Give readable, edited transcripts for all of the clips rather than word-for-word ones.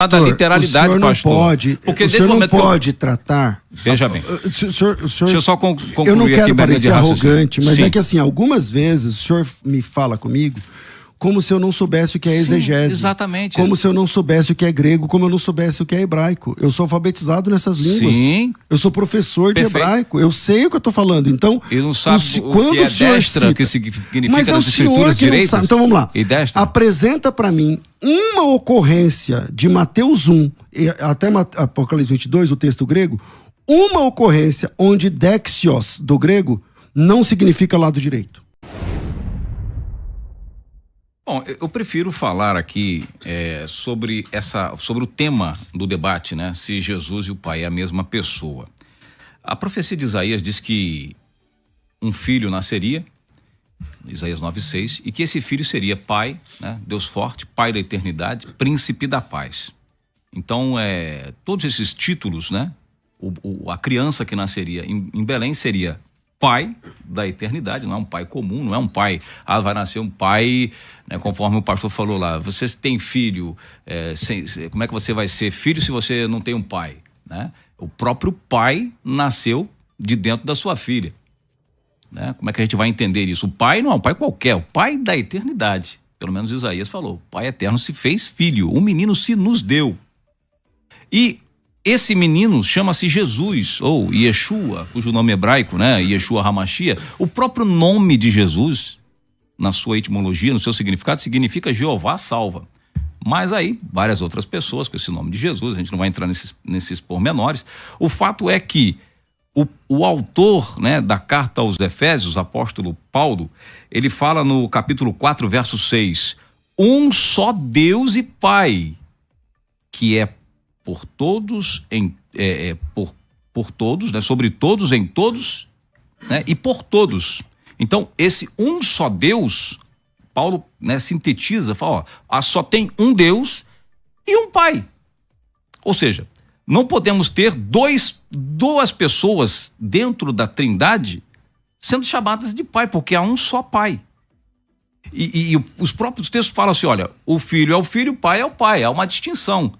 da literalidade, o pastor. Não pode, porque o senhor não pode tratar... Veja bem. Deixa eu só concluir. Eu não quero parecer arrogante, mas sim. É que assim, algumas vezes o senhor me fala comigo como se eu não soubesse o que é exegese. Exatamente. Como se eu não soubesse o que é grego, como eu não soubesse o que é hebraico. Eu sou alfabetizado nessas línguas. Sim. Eu sou professor de hebraico. Eu sei o que eu estou falando. Então, ele não sabe quando o que é destra, cita, o que significa mas é nas escrituras direitas. Então vamos lá. E destra? Apresenta para mim uma ocorrência de Mateus 1, e até Apocalipse 22, o texto grego, uma ocorrência onde dexios, do grego, não significa lado direito. Bom, eu prefiro falar aqui sobre o tema do debate, né? Se Jesus e o Pai é a mesma pessoa. A profecia de Isaías diz que um filho nasceria, Isaías 9:6, e que esse filho seria Pai, né? Deus forte, Pai da eternidade, Príncipe da paz. Então, todos esses títulos, né? A criança que nasceria em Belém seria Pai da eternidade, não é um pai comum, não é um pai, vai nascer um pai, né, conforme o pastor falou lá, você tem filho, como é que você vai ser filho se você não tem um pai, né? O próprio pai nasceu de dentro da sua filha, né? Como é que a gente vai entender isso? O pai não é um pai qualquer, o pai da eternidade, pelo menos Isaías falou, o pai eterno se fez filho, um menino se nos deu, e esse menino chama-se Jesus, ou Yeshua, cujo nome hebraico, né, Yeshua HaMashiach. O próprio nome de Jesus, na sua etimologia, no seu significado, significa Jeová salva. Mas aí, várias outras pessoas com esse nome de Jesus, a gente não vai entrar nesses pormenores. O fato é que o autor, né, da carta aos Efésios, o apóstolo Paulo, ele fala no capítulo 4, verso 6, um só Deus e Pai, que é por todos, por todos, né? Sobre todos, em todos, né? E por todos. Então, esse um só Deus, Paulo, né, sintetiza, fala, só tem um Deus e um Pai. Ou seja, não podemos ter duas pessoas dentro da Trindade sendo chamadas de Pai, porque há um só Pai. E os próprios textos falam assim, olha, o Filho é o Filho, o Pai é o Pai, há uma distinção,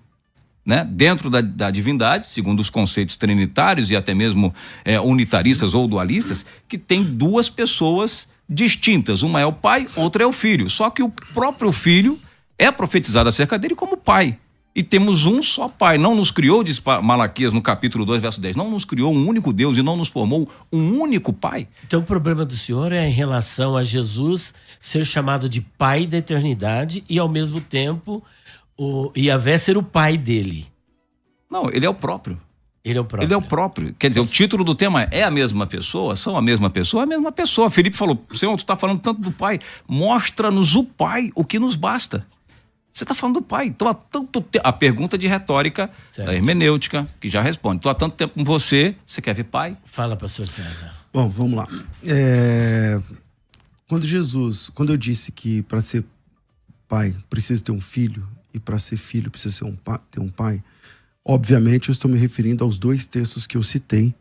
né? Dentro da divindade, segundo os conceitos trinitários e até mesmo unitaristas ou dualistas, que tem duas pessoas distintas, uma é o Pai, outra é o Filho, só que o próprio Filho é profetizado acerca dele como Pai, e temos um só Pai, não nos criou, diz Malaquias no capítulo 2, verso 10, não nos criou um único Deus e não nos formou um único Pai. Então o problema do senhor é em relação a Jesus ser chamado de Pai da eternidade e ao mesmo tempo o Yahvé ser o pai dele. Não, ele é o próprio. Ele é o próprio. Ele é o próprio. Quer dizer, o título do tema é a mesma pessoa? São a mesma pessoa? É a mesma pessoa. Felipe falou, Senhor, tu está falando tanto do Pai. Mostra-nos o Pai, o que nos basta. Você está falando do Pai. Então há tanto tempo. A pergunta de retórica, certo, da hermenêutica, que já responde. Estou há tanto tempo com você quer ver Pai? Fala, pastor César. Bom, vamos lá. Quando eu disse que para ser pai precisa ter um filho, e para ser filho precisa ter um pai, obviamente eu estou me referindo aos dois textos que eu citei,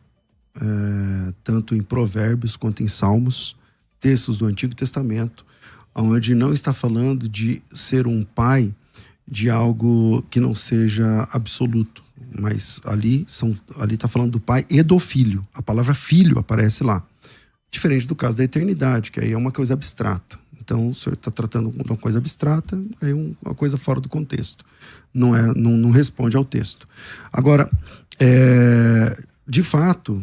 tanto em Provérbios quanto em Salmos, textos do Antigo Testamento, onde não está falando de ser um pai de algo que não seja absoluto, mas ali está falando do pai e do filho. A palavra filho aparece lá, diferente do caso da eternidade, que aí é uma coisa abstrata. Então, o senhor está tratando de uma coisa abstrata, é uma coisa fora do contexto. Não responde ao texto. Agora, de fato,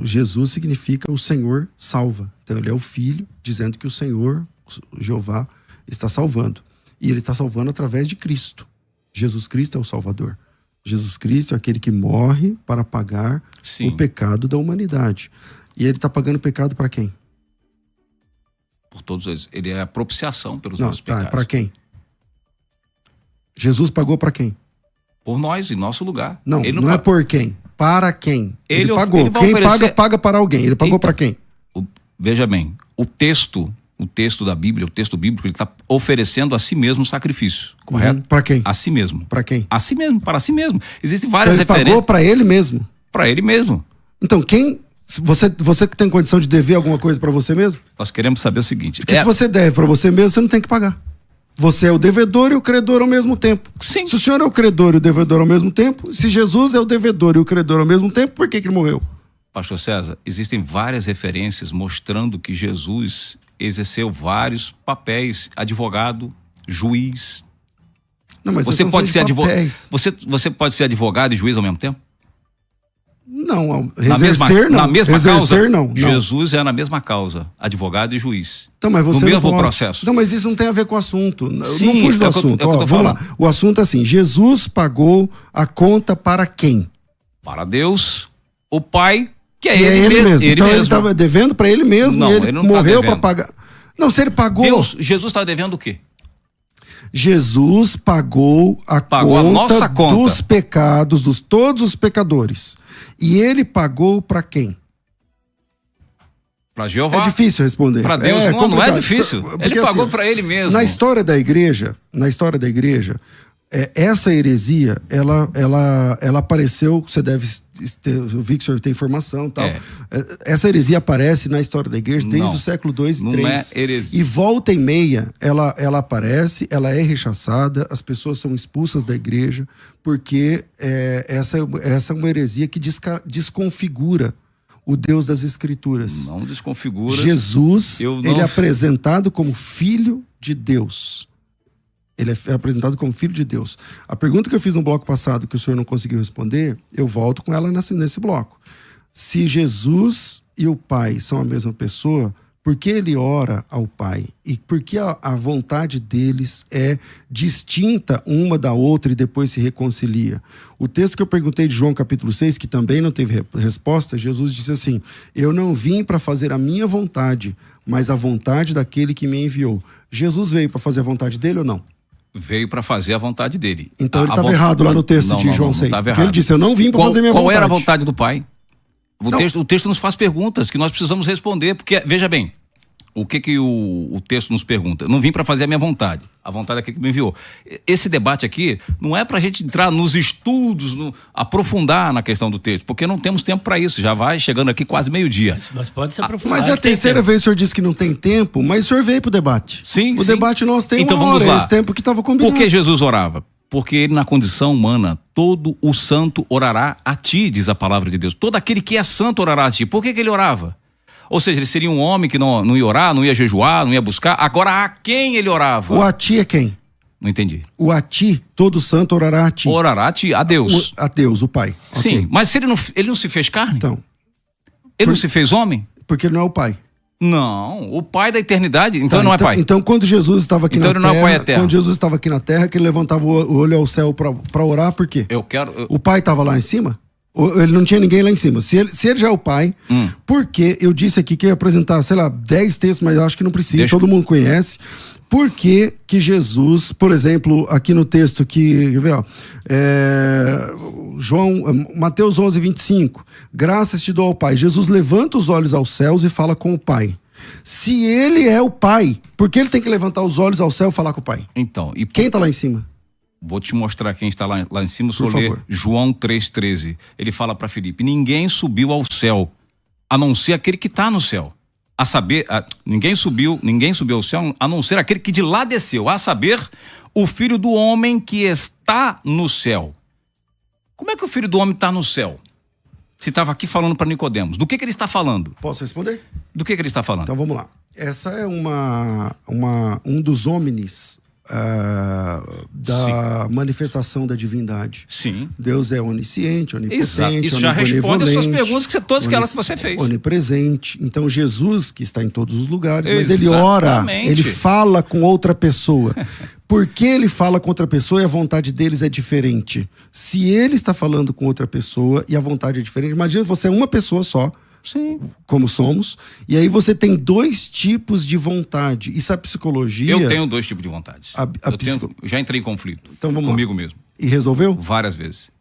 Jesus significa o Senhor salva. Então, ele é o Filho, dizendo que o Senhor, o Jeová, está salvando. E ele está salvando através de Cristo. Jesus Cristo é o Salvador. Jesus Cristo é aquele que morre para pagar o pecado da humanidade. E ele está pagando o pecado para quem? Por todos eles. Ele é a propiciação pelos nossos pecados. Para quem? Jesus pagou para quem? Por nós, em nosso lugar. Não é por quem. Para quem? Ele pagou. Ele quem paga para alguém. Ele pagou para quem? Veja bem, o texto da Bíblia, o texto bíblico, ele está oferecendo a si mesmo o sacrifício, correto? Para quem? A si mesmo. Para quem? A si mesmo, para si mesmo. Existem várias referências. Ele pagou para ele mesmo? Para ele mesmo. Então, quem... Você que tem condição de dever alguma coisa para você mesmo? Nós queremos saber o seguinte... Porque se você deve para você mesmo, você não tem que pagar. Você é o devedor e o credor ao mesmo tempo. Sim. Se o senhor é o credor e o devedor ao mesmo tempo, se Jesus é o devedor e o credor ao mesmo tempo, por que ele morreu? Pastor César, existem várias referências mostrando que Jesus exerceu vários papéis: advogado, juiz. Não, mas Você pode ser você pode ser advogado e juiz ao mesmo tempo? Não, Na não. mesma Exercer, causa? não. Jesus é na mesma causa, advogado e juiz. Então, mas você no mesmo pode. processo. Não, mas isso não tem a ver com o assunto. Sim, não fuge do é o que eu assunto. tô Ó, vamos falando. lá. O assunto é assim: Jesus pagou a conta para quem? Para Deus, o Pai, que é Que é ele mesmo. Ele então mesmo. ele estava devendo para ele mesmo Não, e ele ele não tá morreu para devendo. pagar. Não, se ele pagou. Jesus está devendo o quê? Jesus pagou a nossa conta. dos pecados, dos todos os pecadores. E ele pagou para quem? Para Jeová. É difícil responder. Para Deus não é complicado. difícil. Porque, Ele pagou assim, para ele mesmo. Na história da igreja, essa heresia, ela apareceu, você deve ter, eu vi que o senhor tem informação e tal. Essa heresia aparece na história da igreja desde o século II e III. Não é heresia. E volta e meia, ela aparece, ela é rechaçada, as pessoas são expulsas da igreja, porque essa é uma heresia que desconfigura o Deus das Escrituras. Não desconfigura. Jesus, ele é apresentado como filho de Deus. Ele é apresentado como filho de Deus. A pergunta que eu fiz no bloco passado, que o senhor não conseguiu responder, eu volto com ela nesse bloco. Se Jesus e o Pai são a mesma pessoa, por que ele ora ao Pai? E por que a vontade deles é distinta uma da outra e depois se reconcilia? O texto que eu perguntei de João capítulo 6, que também não teve resposta, Jesus disse assim: eu não vim para fazer a minha vontade, mas a vontade daquele que me enviou. Jesus veio para fazer a vontade dele ou não? Veio para fazer a vontade dele. Então ele estava errado lá no texto de João 6. Porque ele disse: eu não vim para fazer minha vontade. Qual era a vontade do Pai? O texto nos faz perguntas que nós precisamos responder, porque, veja bem, o que o texto nos pergunta? Eu não vim para fazer a minha vontade, a vontade daquele que me enviou. Esse debate aqui não é para a gente entrar nos estudos, aprofundar na questão do texto, porque não temos tempo para isso, já vai chegando aqui quase meio-dia. Mas pode se aprofundar. Mas é a terceira vez que o senhor disse que não tem tempo, mas o senhor veio para o debate. Sim, o debate nosso tem então, uma vamos hora, lá. esse tempo que estava combinado. Por que Jesus orava? Porque ele, na condição humana, todo o santo orará a ti, diz a palavra de Deus. Todo aquele que é santo orará a ti. Por que ele orava? Ou seja, ele seria um homem que não ia orar, não ia jejuar, não ia buscar. Agora, a quem ele orava? O a ti é quem? Não entendi. O a ti, todo santo orará a ti. Orará a ti, a Deus. A Deus, o Pai. Sim, Okay. mas se ele não se fez carne? Então. Ele não se fez homem? Porque ele não é o Pai. Não, o Pai da eternidade, então não é Pai. Então, quando Jesus estava aqui então na ele não terra, é Pai eterno. quando Jesus estava aqui na terra, que ele levantava o olho ao céu para orar, por quê? O Pai estava lá em cima? Ele não tinha ninguém lá em cima. Se ele já é o Pai, porque eu disse aqui que ia apresentar, 10 textos, mas acho que não precisa, todo mundo conhece. Por que Jesus, por exemplo, aqui no texto que, quer ver, ó, Mateus 11, 25, graças te dou ao Pai. Jesus levanta os olhos aos céus e fala com o Pai. Se ele é o Pai, por que ele tem que levantar os olhos ao céu e falar com o Pai? Então, quem está lá em cima? Vou te mostrar quem está lá em cima, só ler João 3,13. Ele fala para Filipe: ninguém subiu ao céu, a não ser aquele que está no céu. A saber, ninguém subiu ao céu, a não ser aquele que de lá desceu, a saber, o Filho do Homem que está no céu. Como é que o Filho do Homem está no céu? Se estava aqui falando para Nicodemos, do que ele está falando? Posso responder? Do que ele está falando? Então vamos lá. Essa é um dos homens da manifestação da divindade. Sim. Deus é onisciente, onipotente, exato. Isso já responde as suas perguntas, todas aquelas que você fez. Onipresente. Então Jesus, que está em todos os lugares, mas Exatamente. ele ora, ele fala com outra pessoa. Por que ele fala com outra pessoa e a vontade deles é diferente? Se ele está falando com outra pessoa e a vontade é diferente, imagina você é uma pessoa só, sim, como somos, e aí você tem 2 tipos de vontade. Isso é psicologia. Eu tenho 2 tipos de vontades. Eu já entrei em conflito comigo mesmo. E resolveu? Várias vezes.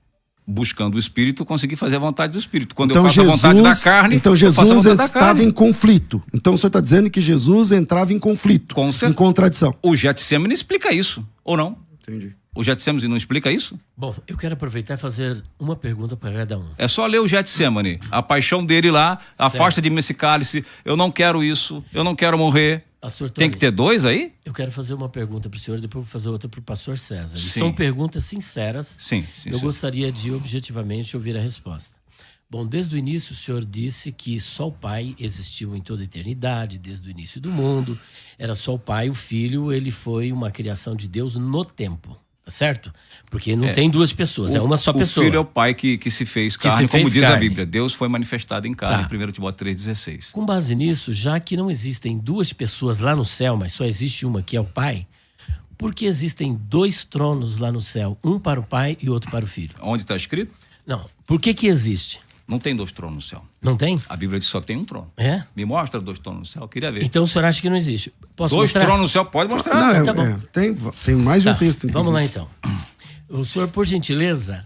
Buscando o Espírito, eu consegui fazer a vontade do Espírito. Quando eu faço a vontade da carne, então Jesus estava em conflito. Então o senhor está dizendo que Jesus entrava em conflito, em contradição. O Getsemane explica isso, ou não? Entendi. O Getsemane não explica isso? Bom, eu quero aproveitar e fazer uma pergunta para cada um. É só ler o Getsemane, a paixão dele lá, afasta de mim esse cálice, eu não quero isso, eu não quero morrer. Pastor Tony, Tem que ter dois aí? eu quero fazer uma pergunta para o senhor, depois vou fazer outra para o pastor César. Sim. São perguntas sinceras. Sim, Eu gostaria de objetivamente ouvir a resposta. Bom, desde o início o senhor disse que só o Pai existiu em toda a eternidade, desde o início do mundo. Era só o Pai, o Filho, ele foi uma criação de Deus no tempo, tá certo? Porque não tem duas pessoas, é uma só pessoa. O Filho é o Pai que se fez carne, como diz a Bíblia. Deus foi manifestado em carne, em 1 Timóteo 3,16. Com base nisso, já que não existem duas pessoas lá no céu, mas só existe uma que é o Pai, por que existem dois tronos lá no céu? Um para o Pai e outro para o Filho? Onde está escrito? Não. Por que existe? Não tem dois tronos no céu. Não tem? A Bíblia diz que só tem um trono. É? Me mostra dois tronos no céu, eu queria ver. Então o senhor acha que não existe? Posso Dois mostrar? tronos no céu, pode mostrar. Não, tá bom. tem mais de um Tá, texto. vamos lá inclusive. então. O senhor, por gentileza,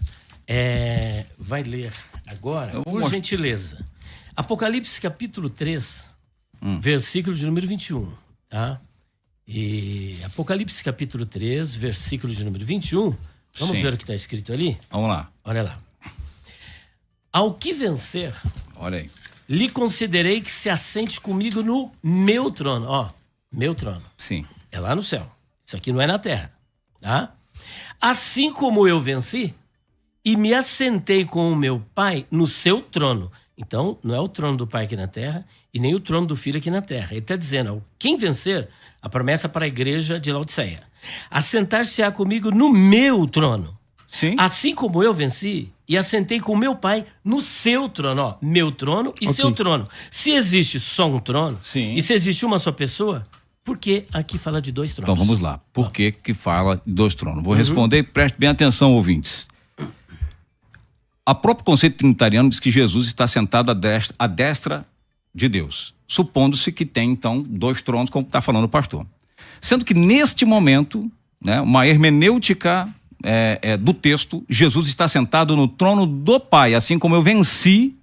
vai ler agora, Eu vou por mostrar. gentileza. Apocalipse capítulo 3, versículo de número 21. Tá? E Apocalipse capítulo 3, versículo de número 21. Vamos Sim. ver o que está escrito ali? Vamos lá, Olha lá. Ao que vencer, olha aí. lhe concederei que se assente comigo no meu trono. Ó, meu trono. Sim. É lá no céu. Isso aqui não é na terra. Tá? Assim como eu venci e me assentei com o meu Pai no seu trono. Então, não é o trono do Pai aqui na terra e nem o trono do Filho aqui na terra. Ele está dizendo, ó, quem vencer, a promessa para a igreja de Laodiceia. Assentar-se-á comigo no meu trono. Sim. Assim como eu venci e assentei com o meu Pai no seu trono. Ó, meu trono e seu trono. Se existe só um trono, Sim. e se existe uma só pessoa, por que aqui fala de dois tronos? Então vamos lá. Por que fala de dois tronos? Vou responder, preste bem atenção, ouvintes. O próprio conceito trinitariano diz que Jesus está sentado à destra de Deus. Supondo-se que tem, então, dois tronos, como está falando o pastor. Sendo que, neste momento, né, uma hermenêutica do texto, Jesus está sentado no trono do Pai, assim como eu venci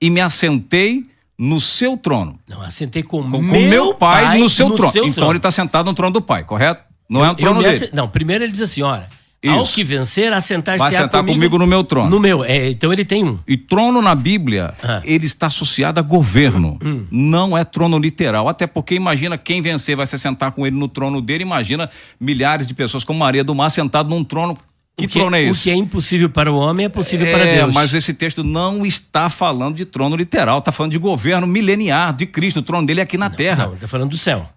e me assentei no seu trono. Não, assentei com meu pai no seu trono. Então trono. ele está sentado no trono doPai, correto? Não é o trono dele. Não, primeiro ele diz assim, olha, ao Isso. que vencer, assentar-se Vai sentar comigo no meu trono. No meu, então ele tem um. E trono na Bíblia, ele está associado a governo. Não é trono literal. Até porque imagina quem vencer vai se sentar com ele no trono dele. Imagina milhares de pessoas como Maria do Mar sentado num trono. Que trono é esse? O que é impossível para o homem é possível para Deus. Mas esse texto não está falando de trono literal. Está falando de governo mileniar de Cristo. O trono dele é aqui na terra. Não, está falando do céu.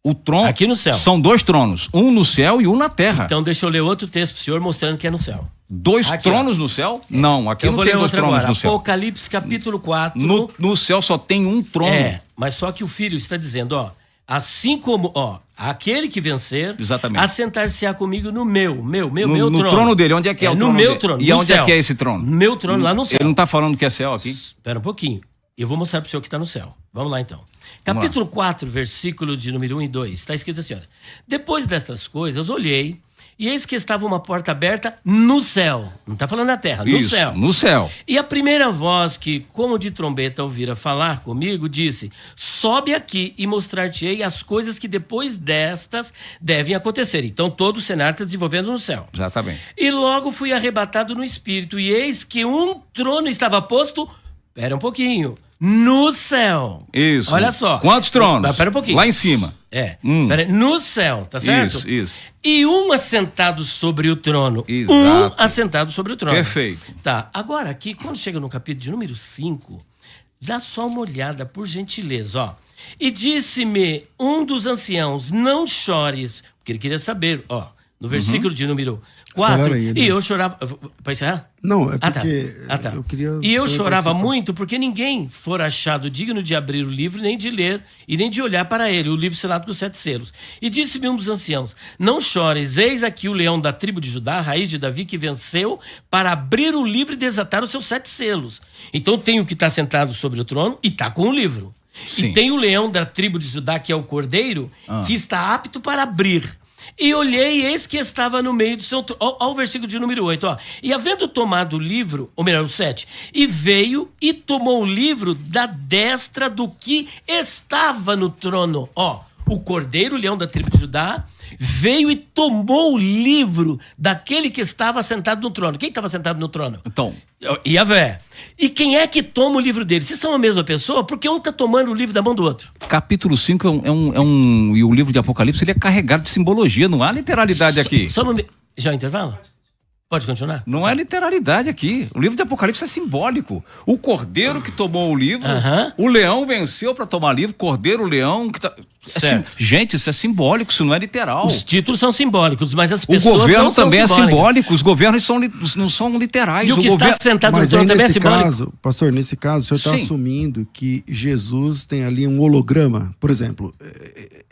O trono Aqui no céu. São dois tronos. Um no céu e um na terra. Então deixa eu ler outro texto para o senhor mostrando que é no céu. Dois aqui, tronos no céu? Não, aqui Eu não vou tem ler dois outro tronos agora. no céu. Apocalipse capítulo 4. No céu só tem um trono. Mas só que o Filho está dizendo, ó, assim como, ó, aquele que vencer, Exatamente. assentar-se-á comigo no meu No trono. trono dele, onde é que é o trono no meu dele? trono. E no onde céu. é que é esse trono? No meu trono, lá no céu. Ele não está falando que é céu aqui? Espera um pouquinho. Eu vou mostrar para o senhor que está no céu. Vamos lá, então. Capítulo 4, versículo de número 1 e 2. Está escrito assim, olha. Depois destas coisas, olhei, e eis que estava uma porta aberta no céu. Não está falando na terra, no Isso, céu. no céu. E a primeira voz que, como de trombeta, ouvira falar comigo, disse, sobe aqui e mostrar-te-ei as coisas que depois destas devem acontecer. Então, todo o cenário está desenvolvendo no céu. Exatamente. E logo fui arrebatado no espírito, e eis que um trono estava posto, espera um pouquinho, no céu. Isso. Olha só. Quantos tronos? Espera um pouquinho. Lá em cima. Pera, no céu, tá certo? Isso. E um assentado sobre o trono. Exato. Um assentado sobre o trono. Perfeito. Tá, agora aqui, quando chega no capítulo de número 5, dá só uma olhada, por gentileza, ó. E disse-me um dos anciãos, não chores, porque ele queria saber, ó, no versículo de número 4, Acelera aí, e eu chorava... Para encerrar? Não, é tá. porque eu queria... E eu chorava participar. muito porque ninguém for achado digno de abrir o livro, nem de ler e nem de olhar para ele, o livro selado com os 7 selos. E disse-me um dos anciãos, não chores, eis aqui o leão da tribo de Judá, a raiz de Davi, que venceu para abrir o livro e desatar os seus 7 selos. Então tem o que está sentado sobre o trono e está com o livro. Sim. E tem o leão da tribo de Judá, que é o cordeiro, que está apto para abrir. E olhei, eis que estava no meio do seu trono. Olha o versículo de número 8, ó. E havendo tomado o livro, ou melhor, o 7, e veio e tomou o livro da destra do que estava no trono. Ó, o cordeiro, o leão da tribo de Judá, veio e tomou o livro daquele que estava sentado no trono. Quem estava sentado no trono? Então, Yahvé. E quem é que toma o livro dele? Se são a mesma pessoa, porque um está tomando o livro da mão do outro. capítulo 5 e o livro de Apocalipse, ele é carregado de simbologia, não há literalidade aqui. Já é o intervalo? Pode continuar? Não é literalidade aqui. O livro de Apocalipse é simbólico. O cordeiro que tomou o livro, o leão venceu para tomar livro, cordeiro, leão... Gente, isso é simbólico, isso não é literal. Os títulos são simbólicos, mas as pessoas o governo não são também simbólicas. É simbólico, os governos não são literais. E o que está sentado no mas trono aí, também é nesse simbólico? caso, pastor, nesse caso, o senhor está Sim. assumindo que Jesus tem ali um holograma, por exemplo.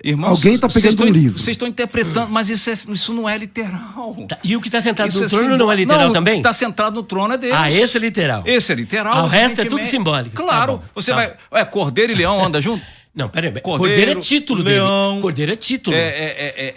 Irmãos, alguém está pegando um livro. Vocês estão interpretando, mas isso não é literal. Tá, e o que está sentado Isso no é trono não é literal também? O que está sentado no trono é Deus. Ah, esse é literal. Esse é literal. O resto é tudo evidentemente. simbólico. Claro. Tá bom, Você tá vai... cordeiro e leão andam junto? Não, peraí. Cordeiro, Cordeiro é título leão, dele. Cordeiro é título.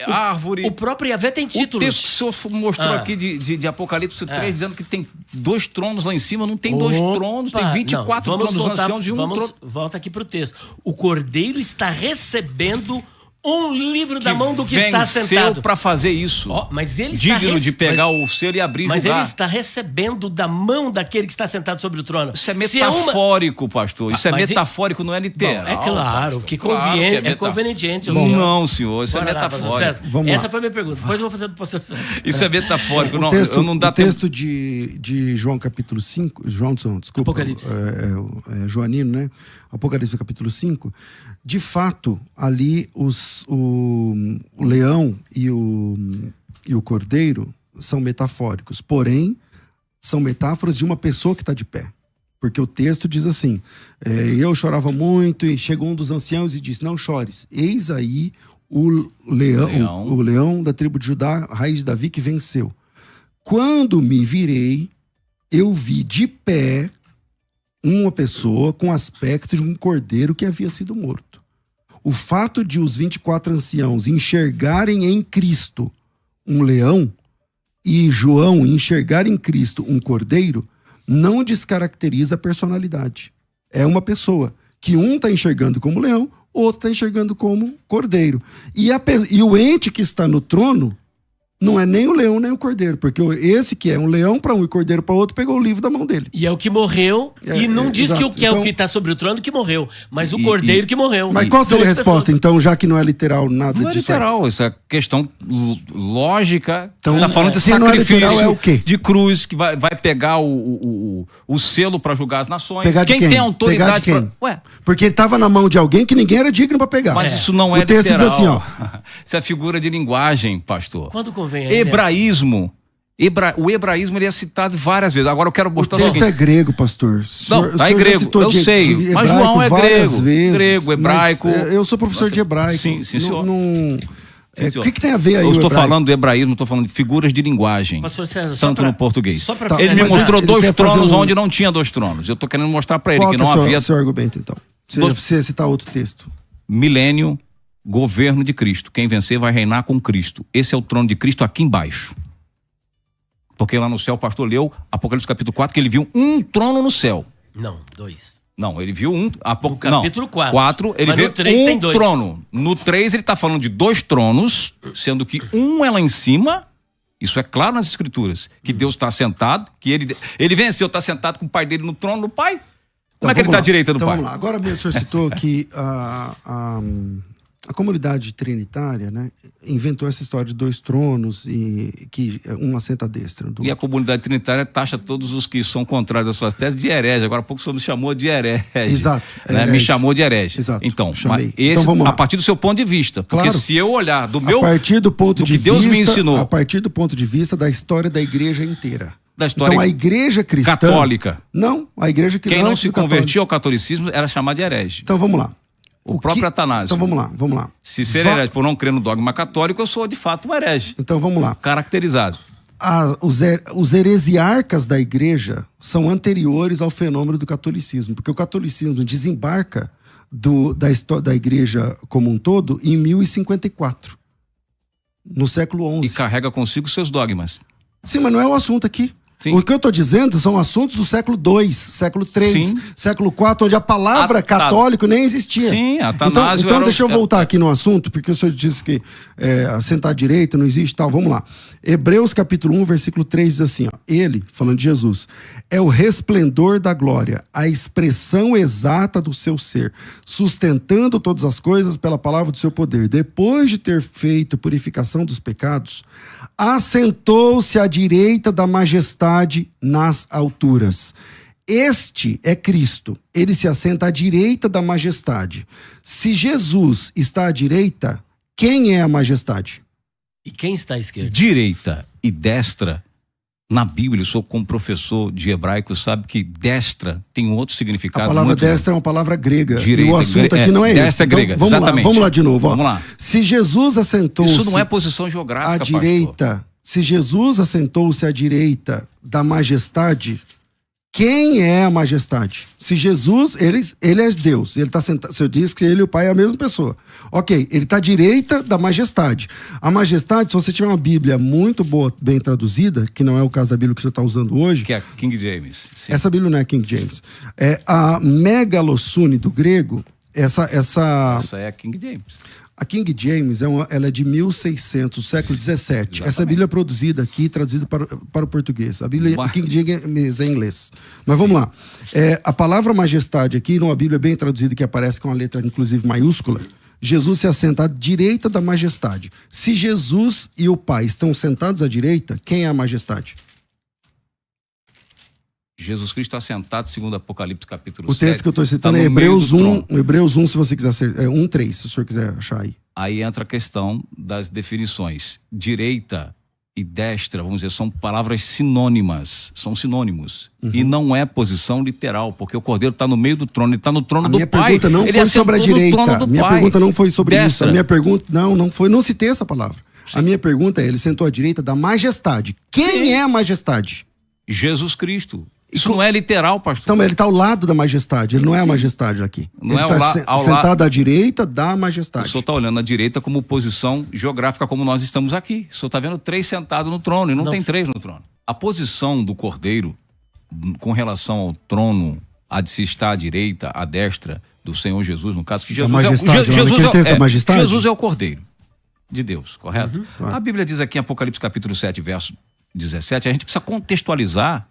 Árvore. O próprio Yahvé tem títulos. O texto que o senhor mostrou aqui de Apocalipse 3, dizendo que tem 2 tronos lá em cima, não tem 2 tronos, tem 24 tronos anciãos de um trono. Volta aqui para o texto. O cordeiro está recebendo um livro da mão do que está sentado. Para fazer isso. Mas ele digno de pegar o selo e abrir e julgar. Mas ele está recebendo da mão daquele que está sentado sobre o trono. Isso é metafórico, pastor. Isso é metafórico, não é literal. Bom, é claro, pastor. que é conveniente. Não, senhor, isso é metafórico. Essa foi a minha pergunta. Depois eu vou fazer do pastor César. Isso é metafórico. O texto de João capítulo 5, desculpa. Apocalipse. Joanino, né? Apocalipse capítulo 5. De fato, ali o leão e o cordeiro são metafóricos. Porém, são metáforas de uma pessoa que está de pé. Porque o texto diz assim, eu chorava muito e chegou um dos anciãos e disse, não chores. Eis aí o leão da tribo de Judá, raiz de Davi, que venceu. Quando me virei, eu vi de pé uma pessoa com aspecto de um cordeiro que havia sido morto. O fato de os 24 anciãos enxergarem em Cristo um leão e João enxergar em Cristo um cordeiro não descaracteriza a personalidade. É uma pessoa que um está enxergando como leão, outro está enxergando como cordeiro. E o ente que está no trono não é nem o leão nem o cordeiro, porque esse que é um leão para um e cordeiro para outro pegou o livro da mão dele. E é o que morreu, e não diz exato. que é o que está sobre o trono que morreu, mas o cordeiro que morreu. Mas qual seria a resposta, então, já que não é literal nada disso? Não é literal, isso é questão lógica. Então, está falando de se não é sacrifício, literal, é o quê? de cruz, que vai pegar o selo para julgar as nações. Pegar de quem? Tem autoridade Pegar de quem? Ué, porque ele estava na mão de alguém que ninguém era digno para pegar. mas isso não é o texto literal. diz assim, ó. Isso é figura de linguagem, pastor. Quando convém. Hebraísmo. O hebraísmo ele é citado várias vezes. Agora eu quero mostrar o texto é grego, pastor. Não, tá em grego, eu sei. Mas João é grego. Grego, hebraico. Eu sou professor de hebraico. Sim, senhor. O que tem a ver aí? Eu estou falando do hebraísmo, estou falando de figuras de linguagem. Pastor César, tanto no português. Ele me mostrou 2 tronos onde não tinha 2 tronos. Eu estou querendo mostrar para ele que não havia. Qual é o seu argumento, então? Você citar outro texto. Milênio, governo de Cristo. Quem vencer vai reinar com Cristo. Esse é o trono de Cristo aqui embaixo. Porque lá no céu o pastor leu Apocalipse capítulo 4 que ele viu um trono no céu. Não, 2. Não, ele viu um. No capítulo 4. 4, ele vê um trono. No 3 ele está falando de 2 tronos, sendo que um é lá em cima. Isso é claro nas escrituras. Que Deus está sentado, que ele venceu, está sentado com o pai dele no trono do pai. Como é que ele está à direita do pai? Vamos lá. Agora mesmo o senhor citou que a comunidade trinitária, né, inventou essa história de 2 tronos e que um assenta à destra. E a comunidade trinitária taxa todos os que são contrários às suas teses de herege. Agora há pouco o senhor me chamou de herege. Exato. Né? Me chamou de herege. Exato. Então, vamos lá. a partir do seu ponto de vista. Porque claro. se eu olhar do meu... A partir do ponto de Deus vista, me ensinou. A partir do ponto de vista da história da igreja inteira. Da história então a igreja cristã... Católica. Não, a igreja que quem não se convertia ao catolicismo era chamado de herege. Então vamos lá. O próprio Atanásio. Então vamos lá. Se ser herege por não crer no dogma católico, eu sou de fato um herege. Então vamos lá. Caracterizado. Os heresiarcas da igreja são anteriores ao fenômeno do catolicismo, porque o catolicismo desembarca da igreja como um todo em 1054, no século XI. E carrega consigo seus dogmas. Sim, mas não é o assunto aqui. Sim. O que eu estou dizendo são assuntos do século II, século III, Sim. século IV, onde a palavra católico nem existia. Sim, Então Atanásio deixa eu voltar aqui no assunto, porque o senhor disse que sentar à direita não existe e tal. Vamos lá. Hebreus capítulo 1, versículo 3 diz assim, ó, ele, falando de Jesus, é o resplendor da glória, a expressão exata do seu ser, sustentando todas as coisas pela palavra do seu poder. Depois de ter feito purificação dos pecados, assentou-se à direita da majestade nas alturas. Este é Cristo, ele se assenta à direita da majestade. Se Jesus está à direita, quem é a majestade? E quem está à esquerda? Direita e destra, na Bíblia, eu sou como professor de hebraico, sabe que destra tem um outro significado. A palavra muito destra é uma palavra grega. Direita, e o assunto aqui não é esse. destra Então, grega, vamos exatamente. Vamos lá de novo. Ó. Vamos lá. Se Jesus assentou-se Isso não é posição geográfica, à direita, se Jesus assentou-se à direita da majestade, quem é a majestade? Se Jesus, ele é Deus, ele está sentado, se eu disse que ele e o Pai é a mesma pessoa. Ok, ele está à direita da majestade. A majestade, se você tiver uma Bíblia muito boa, bem traduzida, que não é o caso da Bíblia que você está usando hoje. Que é King James. Sim. Essa Bíblia não é King James. É a megalossune do grego, essa é a King James. A King James ela é de 1600, século 17. Exatamente. Essa Bíblia é produzida aqui, traduzida para o português. A Bíblia King James é em inglês. Mas vamos lá. A palavra majestade aqui, numa Bíblia bem traduzida, que aparece com uma letra, inclusive, maiúscula, Jesus se assenta à direita da majestade. Se Jesus e o Pai estão sentados à direita, quem é a majestade? Jesus Cristo está sentado, segundo Apocalipse capítulo 7. O texto que eu estou citando é Hebreus 1, se você quiser ser. 1:3, se o senhor quiser achar aí. Aí entra a questão das definições. Direita e destra, vamos dizer, são palavras sinônimas, são sinônimos. Uhum. E não é posição literal, porque o Cordeiro está no meio do trono, ele está no trono do Pai. A minha pergunta não foi sobre a direita. Minha pergunta não foi sobre isso. A minha pergunta, não foi, não citei essa palavra. Sim. A minha pergunta é, ele sentou à direita da majestade. Quem é a majestade? Jesus Cristo. Isso não é literal, pastor. Então, ele está ao lado da majestade, ele não é a majestade aqui. Não ele está sentado à direita da majestade. O senhor está olhando a direita como posição geográfica, como nós estamos aqui. O senhor está vendo 3 sentados no trono, e não tem 3 no trono. A posição do Cordeiro, com relação ao trono, a de se estar à direita, à destra do Senhor Jesus, no caso que Jesus Jesus é o Cordeiro de Deus, correto? Claro. A Bíblia diz aqui em Apocalipse capítulo 7, verso 17, a gente precisa contextualizar,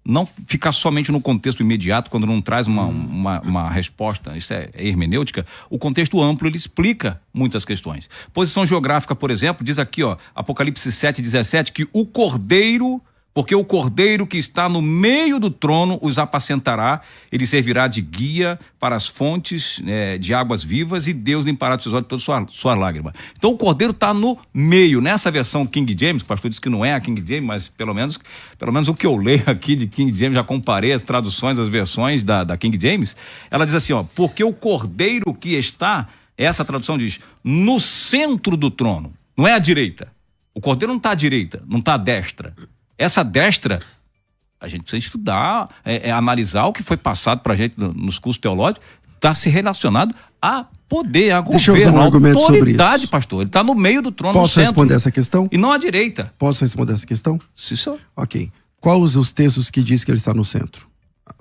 não ficar somente no contexto imediato, quando não traz uma resposta, isso é hermenêutica. O contexto amplo, ele explica muitas questões. Posição geográfica, por exemplo, diz aqui, ó, Apocalipse 7, 17, que o Cordeiro, porque o Cordeiro que está no meio do trono os apacentará, ele servirá de guia para as fontes de águas vivas, e Deus limpará dos seus olhos toda sua lágrima. Então o Cordeiro está no meio. Nessa versão King James, o pastor disse que não é a King James, mas pelo menos o que eu leio aqui de King James, já comparei as traduções, as versões da King James, ela diz assim, ó, porque o Cordeiro que está, essa tradução diz, no centro do trono, não é à direita. O Cordeiro não está à direita, não está à destra. Essa destra, a gente precisa estudar, analisar o que foi passado para a gente nos cursos teológicos, está se relacionado a poder, a governo, a autoridade, pastor. Ele está no meio do trono, Posso responder essa questão? E não à direita. Posso responder essa questão? Sim, senhor. Ok. Quais os textos que diz que ele está no centro?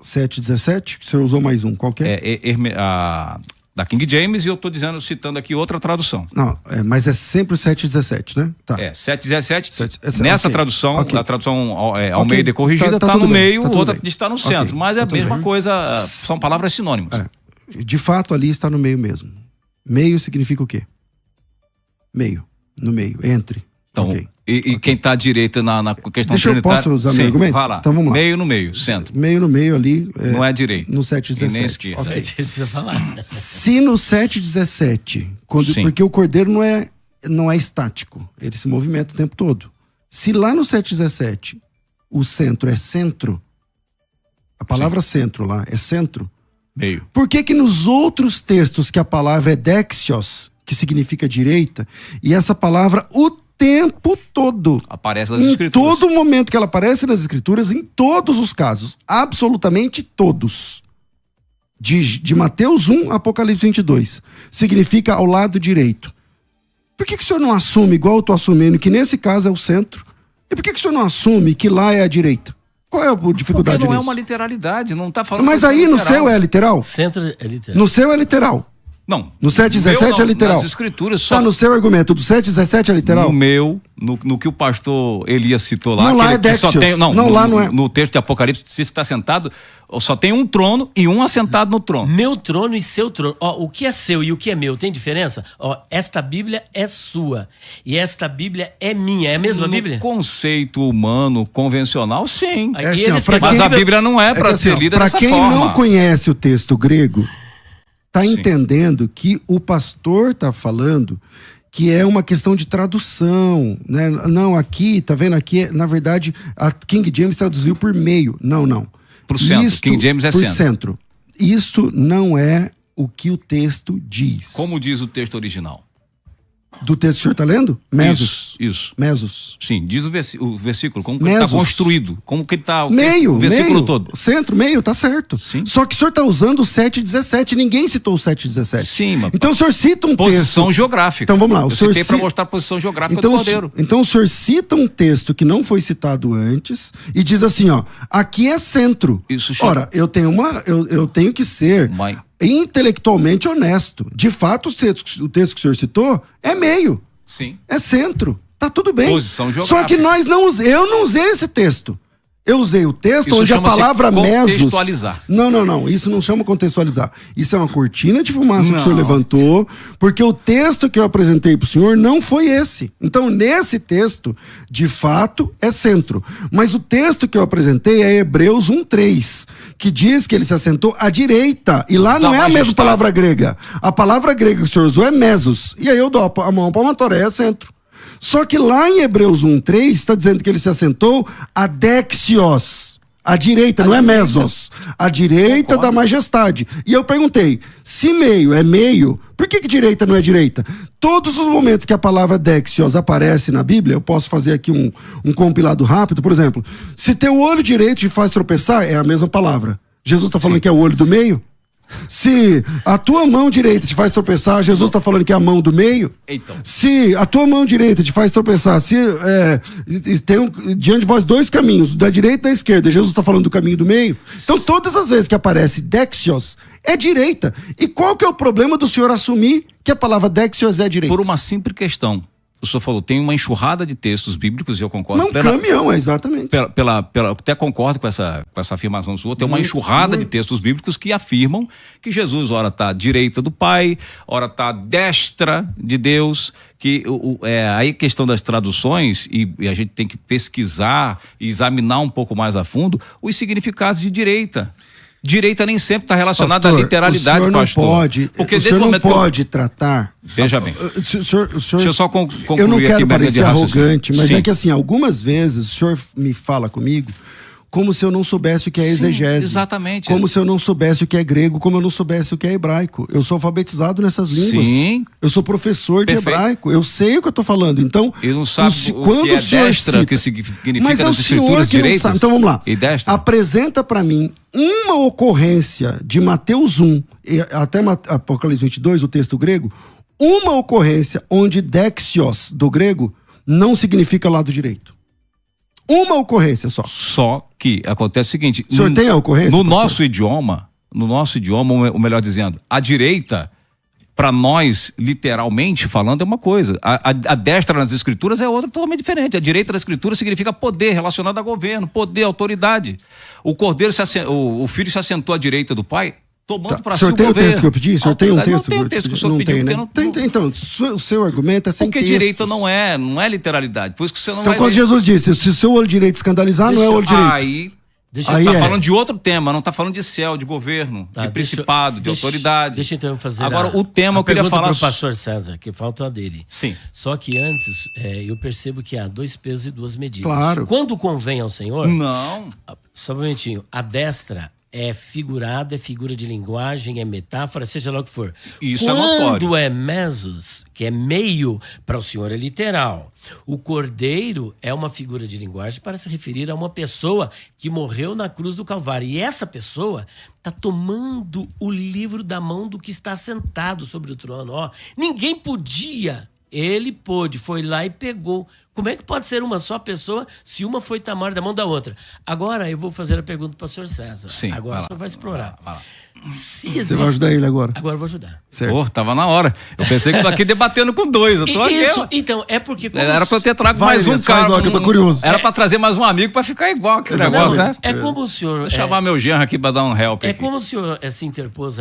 7:17? O senhor usou mais um, qual que é? Da King James, e eu estou citando aqui outra tradução. Não, mas é sempre o 7:17, né? Tá. 7:17. Nessa tradução, a tradução Almeida corrigida, está no bem, meio, outra bem. diz que está no centro. Mas é a mesma coisa, são palavras sinônimas. De fato, ali está no meio mesmo. Meio significa o quê? Meio. No meio, entre. Então, quem está à direita na questão trinitária... Posso usar meu argumento? Vai lá. Então vamos lá. Meio no meio, centro. Meio no meio ali... não é direita. No 7:17. E nem esquerda. Okay. Precisa falar. Se no 7:17, porque o Cordeiro não é estático, ele se movimenta o tempo todo. Se lá no 7:17 o centro é centro, a palavra centro lá é centro, meio. Por que nos outros textos que a palavra é dexios, que significa direita, e essa palavra o tempo todo aparece nas escrituras? Em todo momento que ela aparece nas escrituras, em todos os casos, absolutamente todos, de Mateus 1 a Apocalipse 22, significa ao lado direito. Por que o senhor não assume, igual eu estou assumindo, que nesse caso é o centro? E por que o senhor não assume que lá é a direita? Qual é a dificuldade Porque não nisso? é uma literalidade, não está falando... Mas que aí é no literal. seu é literal? Centro é literal. No seu é literal. Não. No 7,17 é literal. Nas escrituras só... Tá no seu argumento, do 7,17 é literal? No meu, no que o pastor Elias citou lá... Não, lá é que só Déxios. tem, Não, no, lá não é. No texto de Apocalipse, se está sentado, só tem um trono e um assentado no trono. Meu trono e seu trono. Ó, o que é seu e o que é meu, tem diferença? Ó, esta Bíblia é sua e esta Bíblia é minha. É a mesma No Bíblia? conceito humano, convencional, sim. Aqui É assim, ó, eles pra querem- Mas a Bíblia não é para que, assim, ser ó, lida pra dessa quem forma. não conhece o texto grego, tá Sim. entendendo que o pastor tá falando que é uma questão de tradução, né? Não, aqui, tá vendo? Aqui, na verdade, a King James traduziu por meio. Não. Pro centro. King James é por centro. centro. Isto não é o que o texto diz. Como diz o texto original. Do texto que o senhor tá lendo? Mesos. Isso. Mesos. Sim, diz o versículo, como que ele está Mesos. construído, como que está o Meio, versículo meio, todo. centro, meio, tá certo. Sim. Só que o senhor tá usando o 7,17, ninguém citou o 7,17. Sim, mas Então o senhor cita um posição texto. geográfica. Então vamos lá, o Eu senhor citei para ci- mostrar a posição geográfica Então, do Cordeiro. então o senhor cita um texto que não foi citado antes e diz assim, ó, aqui é centro. Isso chama- Ora, eu tenho que ser Mas- intelectualmente honesto. De fato, o texto que o senhor citou é meio. Sim. É centro. Tá tudo bem. Posição Só geográfica. que eu não usei esse texto. Eu usei o texto Isso onde a chama-se palavra mesos... contextualizar. Não. Isso não chama contextualizar. Isso é uma cortina de fumaça que o senhor Não. levantou, porque o texto que eu apresentei pro senhor não foi esse. Então, nesse texto, de fato, é centro. Mas o texto que eu apresentei é Hebreus 1:3, que diz que ele se assentou à direita. E lá não é a mesma majestade. palavra grega. A palavra grega que o senhor usou é mesos. E aí eu dou a mão para uma toré, é centro. Só que lá em Hebreus 1:3 está dizendo que ele se assentou a Déxios, à direita, não é mesos, à direita Concordo. da majestade. E eu perguntei, se meio é meio, por que direita não é direita? Todos os momentos que a palavra Déxios aparece na Bíblia, eu posso fazer aqui um compilado rápido, por exemplo, se teu olho direito te faz tropeçar, é a mesma palavra. Jesus está falando Sim. que é o olho do meio? Se a tua mão direita te faz tropeçar, Jesus está falando que é a mão do meio? Então. Se a tua mão direita te faz tropeçar, se tem diante de vós dois caminhos, da direita e da esquerda, Jesus está falando do caminho do meio. Então, todas as vezes que aparece Déxios, é direita. E qual que é o problema do senhor assumir que a palavra Déxios é direita? Por uma simples questão. O senhor falou, tem uma enxurrada de textos bíblicos, e eu concordo Não, caminhão, exatamente. até concordo com essa afirmação sua, tem uma enxurrada de textos bíblicos que afirmam que Jesus ora está à direita do Pai, ora está à destra de Deus, que aí a questão das traduções, e a gente tem que pesquisar e examinar um pouco mais a fundo os significados de direita. Direita nem sempre está relacionada à literalidade, o senhor não pastor. pode, Porque o desde senhor o não momento que eu- pode tratar... Veja bem. O senhor, Deixa eu só concluir eu não aqui quero minha linha de parecer raciocínio. arrogante, mas Sim. é que assim, algumas vezes o senhor me fala comigo como se eu não soubesse o que é Sim, exegese. exatamente. Como se eu não soubesse o que é grego, como eu não soubesse o que é hebraico. Eu sou alfabetizado nessas línguas. Sim. Eu sou professor de Perfeito. hebraico. Eu sei o que eu estou falando. Então, Ele não sabe quando o que é senhor destra, cita- o que significa mas é o nas senhor escrituras que não direitas. sabe. Então vamos lá. E destra. Apresenta para mim uma ocorrência de Mateus 1 e até Apocalipse 22, o texto grego, uma ocorrência onde Déxios, do grego, não significa lado direito. Uma ocorrência só. Só que acontece o seguinte... O senhor tem a ocorrência, No pastor? nosso idioma, ou melhor dizendo, a direita, para nós, literalmente falando, é uma coisa. A destra nas escrituras é outra totalmente diferente. A direita da escritura significa poder relacionado a governo, poder, autoridade. O cordeiro, o filho se assentou à direita do pai, tomando para O si o senhor tem o governo. texto que eu pedi? O senhor tem um Autoridade. texto? Não tem o texto que o senhor não pediu, tem, né? porque não... Então, o seu argumento é sem Porque textos. direita não é literalidade. Por isso que você não Então, vai quando ver. Jesus disse, se o seu olho direito escandalizar, não é Deixa eu- olho direito. Aí Deixa Aí eu tá é. falando de outro tema, não tá falando de céu, de governo, Tá, de deixa eu- principado, de deixa- autoridade. Deixa então eu fazer Agora, o tema eu queria falar... para o pastor César, que falta a dele. Sim. Só que antes, eu percebo que há 2 pesos e 2 medidas. Claro. Quando convém ao Senhor, Não. só um momentinho, a destra é figurado, é figura de linguagem, é metáfora, seja lá o que for. Isso é Quando notório. é mesos, que é meio, para o Senhor é literal. O cordeiro é uma figura de linguagem para se referir a uma pessoa que morreu na cruz do Calvário. E essa pessoa está tomando o livro da mão do que está sentado sobre o trono. Ó, ninguém podia, ele pôde, foi lá e pegou. Como é que pode ser uma só pessoa se uma foi Tamar da mão da outra? Agora eu vou fazer a pergunta para o pastor César. Sim, agora o senhor vai explorar. Vai lá. Se existe... Você vai ajudar ele agora? Agora eu vou ajudar. Certo. Tava na hora. Eu pensei que tô aqui debatendo com dois. Eu tô aqui. Isso, então, é porque... Era pra eu ter trago Vai, mais um Elias, faz cara. logo, eu tô curioso. Era pra trazer mais um amigo pra ficar igual aquele Exato. negócio, Não, né? É como o senhor... Vou chamar meu genro aqui pra dar um help É aqui. como o senhor se interpôs,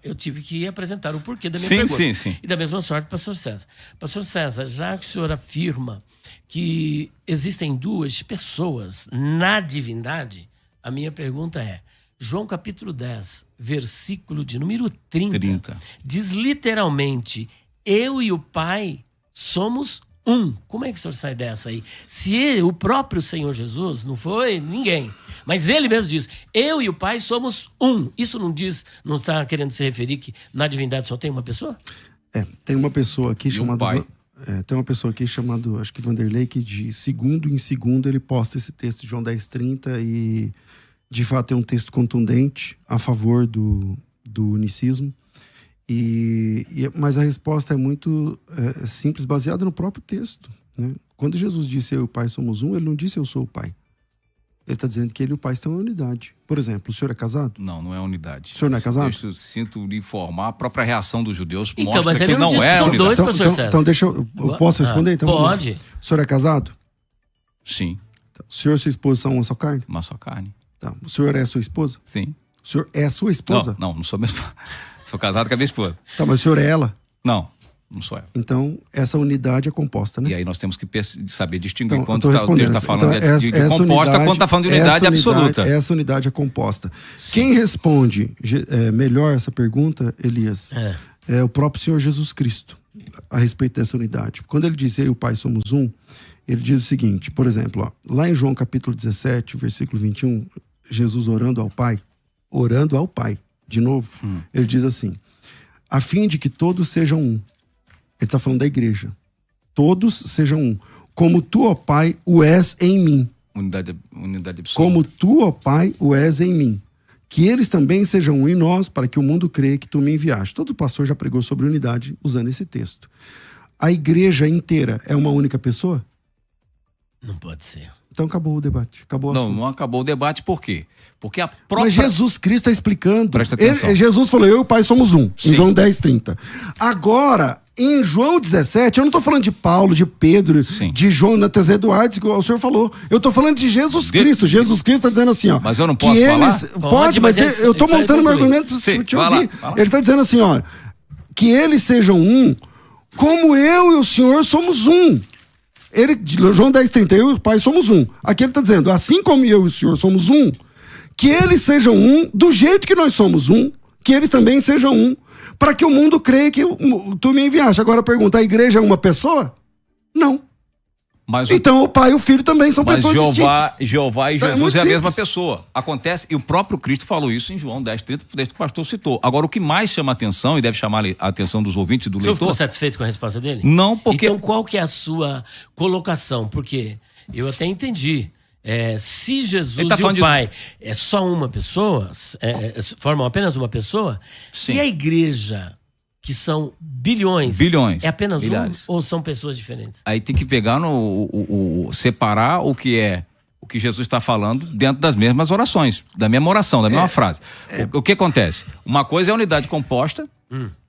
eu tive que apresentar o porquê da minha Sim, pergunta. sim. E da mesma sorte, pastor César. Pastor César, já que o senhor afirma que existem duas pessoas na divindade, a minha pergunta é, João capítulo 10, versículo de número 30. Diz literalmente, eu e o Pai somos um. Como é que o senhor sai dessa aí? Se o próprio Senhor Jesus, não foi ninguém, mas ele mesmo diz, eu e o Pai somos um. Isso não diz, não está querendo se referir que na divindade só tem uma pessoa? Tem uma pessoa aqui chamada... pai. Tem uma pessoa aqui chamada, acho que Vanderlei, que de segundo em segundo ele posta esse texto de João 10:30 e de fato é um texto contundente a favor do unicismo. Mas a resposta é muito simples, baseada no próprio texto, né? Quando Jesus disse eu e o Pai somos um, ele não disse eu sou o Pai. Ele está dizendo que ele e o Pai estão em unidade. Por exemplo, o senhor é casado? Não é unidade. O senhor não é casado? Texto, sinto lhe informar, a própria reação dos judeus Então, mostra mas que ele não não disse é que são unidade. dois, pastor César. Então deixa eu posso responder? Então, pode. O senhor é casado? Sim, O senhor e sua esposa são uma só carne? uma só carne. Tá. O senhor é sua esposa? Sim. O senhor é a sua esposa? Não sou mesmo. Sou casado com a minha esposa. Tá, mas o senhor é ela? Não sou ela. Então, essa unidade é composta, né? E aí nós temos que saber distinguir Então, quando eu tô o texto respondendo. está falando Então, de composta, unidade, quando está falando de unidade absoluta. Essa unidade é composta. Sim. Quem responde melhor essa pergunta, Elias, é o próprio Senhor Jesus Cristo, a respeito dessa unidade. Quando ele diz eu e o Pai somos um, ele diz o seguinte, por exemplo, lá em João capítulo 17, versículo 21, Jesus orando ao Pai, de novo, ele diz assim, a fim de que todos sejam um. Ele está falando da igreja. Todos sejam um. Como tu, ó Pai, o és em mim. Unidade absoluta. Como tu, ó Pai, o és em mim. Que eles também sejam um em nós, para que o mundo creia que tu me enviaste. Todo pastor já pregou sobre unidade usando esse texto. A igreja inteira é uma única pessoa? Não pode ser. Então acabou o debate. Acabou o assunto. Não acabou o debate, por quê? Porque a própria... Mas Jesus Cristo está explicando. Presta atenção. Jesus falou, eu e o Pai somos um. Sim. Em João 10:30. Agora, em João 17, eu não estou falando de Paulo, de Pedro, Sim. de João Natas Eduardo, igual o senhor falou. Eu estou falando de Jesus Cristo. Jesus Cristo está dizendo assim, ó. Mas eu não posso que falar? eles... Pode, mas eu estou montando meu argumento para Sim, te vai ouvir. lá. Ele está dizendo assim, ó. Que eles sejam um, como eu e o Senhor somos um. João 10:30, eu e o Pai somos um. Aqui ele está dizendo, assim como eu e o Senhor somos um, que eles sejam um, do jeito que nós somos um, que eles também sejam um, para que o mundo creia que tu me enviaste. Agora a pergunta, a igreja é uma pessoa? Não. Mas então o Pai e o Filho também são pessoas distintas. Jeová e É Jesus muito é a mesma simples. pessoa. Acontece, e o próprio Cristo falou isso em João 10:30, desde que o pastor citou. Agora, o que mais chama a atenção, e deve chamar a atenção dos ouvintes e do O senhor leitor... ficou satisfeito com a resposta dele? Não, porque... Então qual que é a sua colocação? Porque eu até entendi. Se Jesus Ele tá e falando o Pai é só uma pessoa, formam apenas uma pessoa, Sim. e a igreja, que são bilhões, é apenas milhares. um ou são pessoas diferentes? Aí tem que pegar separar o que Jesus está falando dentro das mesmas orações, da mesma oração, da mesma frase. O que acontece? Uma coisa é a unidade composta,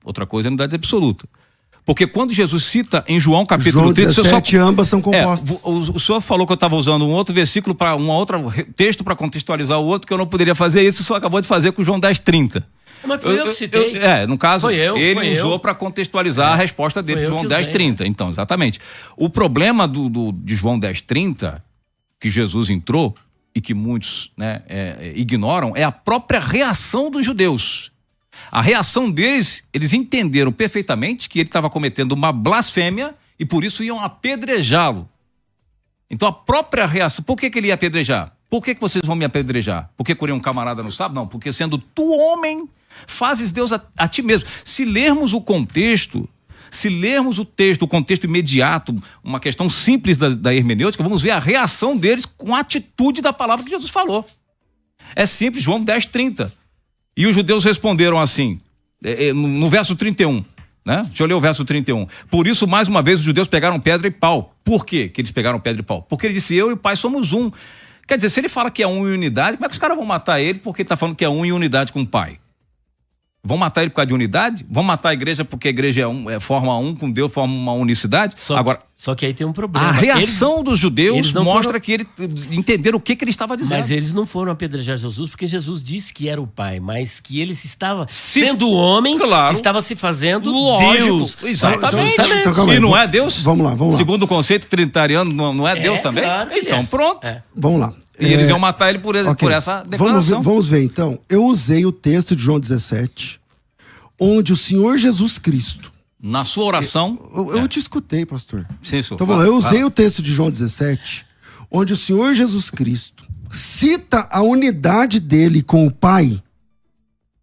outra coisa é a unidade absoluta. Porque quando Jesus cita em João capítulo João 30... 17, ambas são compostas. O senhor falou que eu estava usando um outro versículo, um outro texto para contextualizar o outro, que eu não poderia fazer isso, o senhor acabou de fazer com João 10:30. Mas foi eu que citei. No caso, ele usou eu. para contextualizar a resposta dele de João 10:30. Então, exatamente. O problema de João 10:30, que Jesus entrou, e que muitos ignoram, é a própria reação dos judeus. A reação deles, eles entenderam perfeitamente que ele estava cometendo uma blasfêmia e por isso iam apedrejá-lo. Então a própria reação, por que ele ia apedrejar? Por que vocês vão me apedrejar? Porque curei um camarada no sábado? Não, porque sendo tu homem, fazes Deus a ti mesmo. Se lermos o contexto, o contexto imediato, uma questão simples da hermenêutica, vamos ver a reação deles com a atitude da palavra que Jesus falou. É simples, João 10:30. E os judeus responderam assim, no verso 31, Né? Deixa eu ler o verso 31. Por isso, mais uma vez, os judeus pegaram pedra e pau. Por quê que eles pegaram pedra e pau? Porque ele disse, eu e o Pai somos um. Quer dizer, se ele fala que é um em unidade, como é que os caras vão matar ele porque ele está falando que é um em unidade com o Pai? Vão matar ele por causa de unidade? Vão matar a igreja porque a igreja forma um, com Deus forma uma unicidade? Só que aí tem um problema. A reação dos judeus mostra que ele entenderam o que ele estava dizendo. Mas eles não foram apedrejar Jesus porque Jesus disse que era o Pai, mas que ele estava sendo homem, estava se fazendo Deus. Exatamente. Então, e não é Deus? Vamos lá. Segundo o conceito trinitariano, não é Deus também? Claro então, pronto. Vamos lá. E eles iam matar ele por essa declaração. Vamos ver, então. Eu usei o texto de João 17, onde o Senhor Jesus Cristo... Na sua oração... Eu te escutei, pastor. Sim, senhor. Então, vamos lá. Eu usei o texto de João 17, onde o Senhor Jesus Cristo cita a unidade dele com o Pai,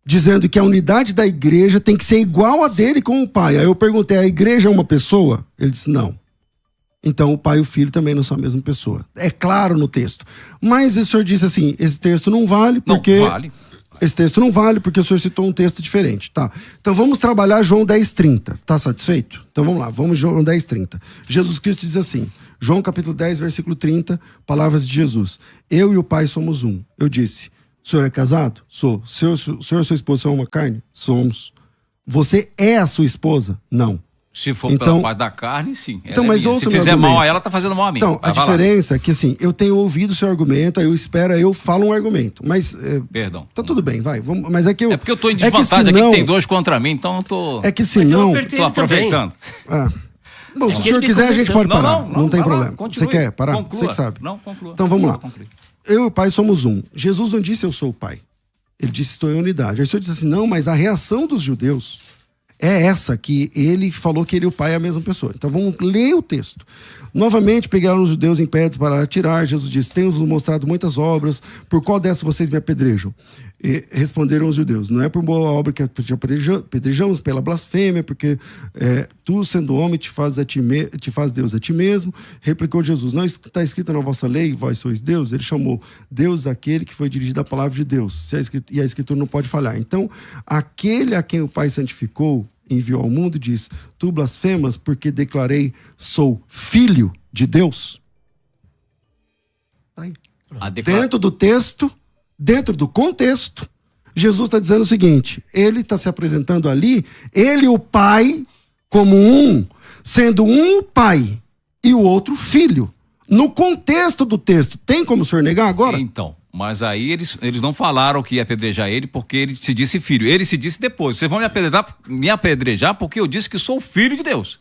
dizendo que a unidade da igreja tem que ser igual a dele com o Pai. Aí eu perguntei, a igreja é uma pessoa? Ele disse, não. Então o Pai e o Filho também não são a mesma pessoa. É claro no texto. Mas o senhor disse assim, esse texto não vale porque... Não vale. Esse texto não vale porque o senhor citou um texto diferente. Tá. Então vamos trabalhar João 10:30. Tá satisfeito? Então vamos lá, vamos João 10:30. Jesus Cristo diz assim, João capítulo 10, versículo 30, palavras de Jesus. Eu e o Pai somos um. Eu disse, o senhor é casado? Sou. O senhor e sua esposa são uma carne? Somos. Você é a sua esposa? Não. Se for pela parte da carne, sim. Então, mas se fizer mal a ela, tá fazendo mal a mim. Então, a diferença é que, assim, eu tenho ouvido o seu argumento, aí eu falo um argumento. Mas. Perdão. Tá tudo bem, vai. Mas é que eu. É porque eu tô em desvantagem aqui, que tem dois contra mim, então eu tô. É que se não. Tô aproveitando. Bom, se o senhor quiser, a gente pode parar. Não tem problema. Você quer parar? Você que sabe. Não, conclua. Então vamos lá. Eu e o Pai somos um. Jesus não disse eu sou o Pai. Ele disse estou em unidade. Aí o senhor disse assim, não, mas a reação dos judeus é essa, que ele falou que ele e o Pai é a mesma pessoa. Então vamos ler o texto. Novamente pegaram os judeus em pedras para atirar. Jesus disse, tenho-vos mostrado muitas obras, por qual dessas vocês me apedrejam? E responderam os judeus, não é por boa obra que te apedrejamos, pela blasfêmia, porque tu, sendo homem, te faz Deus a ti mesmo. Replicou Jesus, não está escrito na vossa lei, vós sois Deus? Ele chamou Deus aquele que foi dirigido à palavra de Deus, e a escritura não pode falhar. Então, aquele a quem o Pai santificou, enviou ao mundo, diz, tu blasfemas porque declarei, sou filho de Deus. Aí. Dentro do texto, dentro do contexto, Jesus está dizendo o seguinte, ele está se apresentando ali, ele e o Pai como um, sendo um o Pai e o outro filho. No contexto do texto, tem como o senhor negar agora? Então, mas aí eles não falaram que ia apedrejar ele porque ele se disse filho. Ele se disse depois, vocês vão me apedrejar porque eu disse que sou filho de Deus.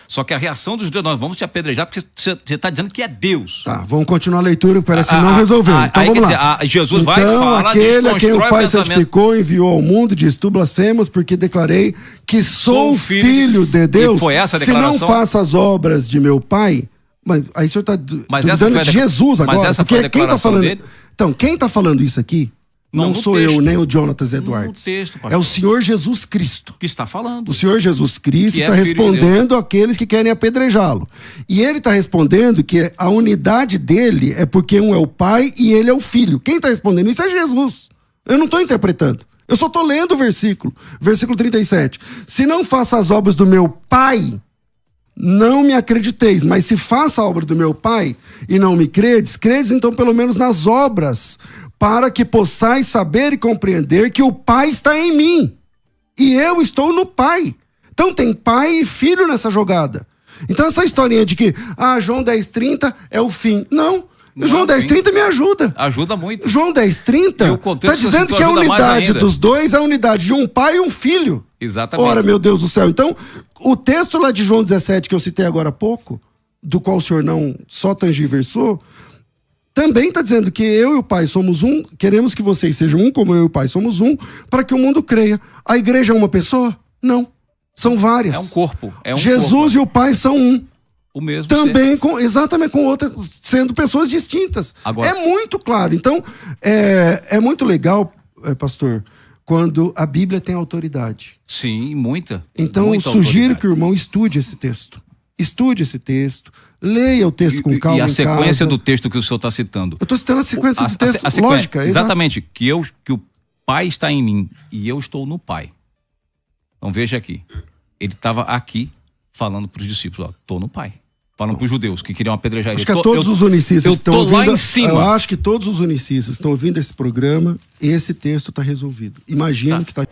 Só que a reação dos judeus, nós vamos te apedrejar porque você está dizendo que é Deus. Tá, vamos continuar a leitura, parece que não resolveu. Então vamos lá. Jesus vai falar, aquele a quem o Pai santificou, enviou ao mundo, diz, tu blasfemas porque declarei que sou filho de Deus. E foi essa a declaração? Se não faço as obras de meu Pai... Mas aí o senhor está dizendo de Jesus agora. Mas essa foi a declaração quem tá falando dele? Então, quem está falando isso aqui não sou texto. Eu, nem o Jonatas Edwards. Texto, é o Senhor Jesus Cristo. Que está falando. O Senhor Jesus Cristo está respondendo àqueles que querem apedrejá-lo. E ele está respondendo que a unidade dele é porque um é o Pai e ele é o Filho. Quem está respondendo isso é Jesus. Eu não estou interpretando. Eu só estou lendo o versículo. Versículo 37. Se não faço as obras do meu Pai... não me acrediteis, mas se faça a obra do meu Pai e não me credes então pelo menos nas obras, para que possais saber e compreender que o Pai está em mim e eu estou no Pai. Então tem Pai e Filho nessa jogada. Então essa historinha de que João 10:30 é o fim. Não. João 10:30 me ajuda. Ajuda muito. João 10:30 está dizendo que a unidade dos dois é a unidade de um pai e um filho. Exatamente. Ora, meu Deus do céu. Então, o texto lá de João 17, que eu citei agora há pouco, do qual o senhor não só tangiversou, também está dizendo que eu e o Pai somos um, queremos que vocês sejam um, como eu e o Pai somos um, para que o mundo creia. A igreja é uma pessoa? Não. São várias. É um corpo. Jesus e o Pai são um. O mesmo também exatamente com outras, sendo pessoas distintas. Agora, é muito claro. Então, é muito legal, pastor, quando a Bíblia tem autoridade. Sim, muita. Então, muita sugiro autoridade. que o irmão estude esse texto. Estude esse texto, leia o texto com calma. E a sequência em casa. Do texto que o senhor está citando. Eu estou citando a sequência do texto, sequência, lógica. Exatamente, que o Pai está em mim e eu estou no Pai. Então veja aqui. Ele estava aqui falando para os discípulos, ó, tô no Pai. Falando para os judeus que queriam apedrejar ele. Acho que todos os unicistas estão ouvindo. Lá em cima. Eu acho que todos os unicistas estão ouvindo esse programa, esse texto está resolvido. Imagino que está.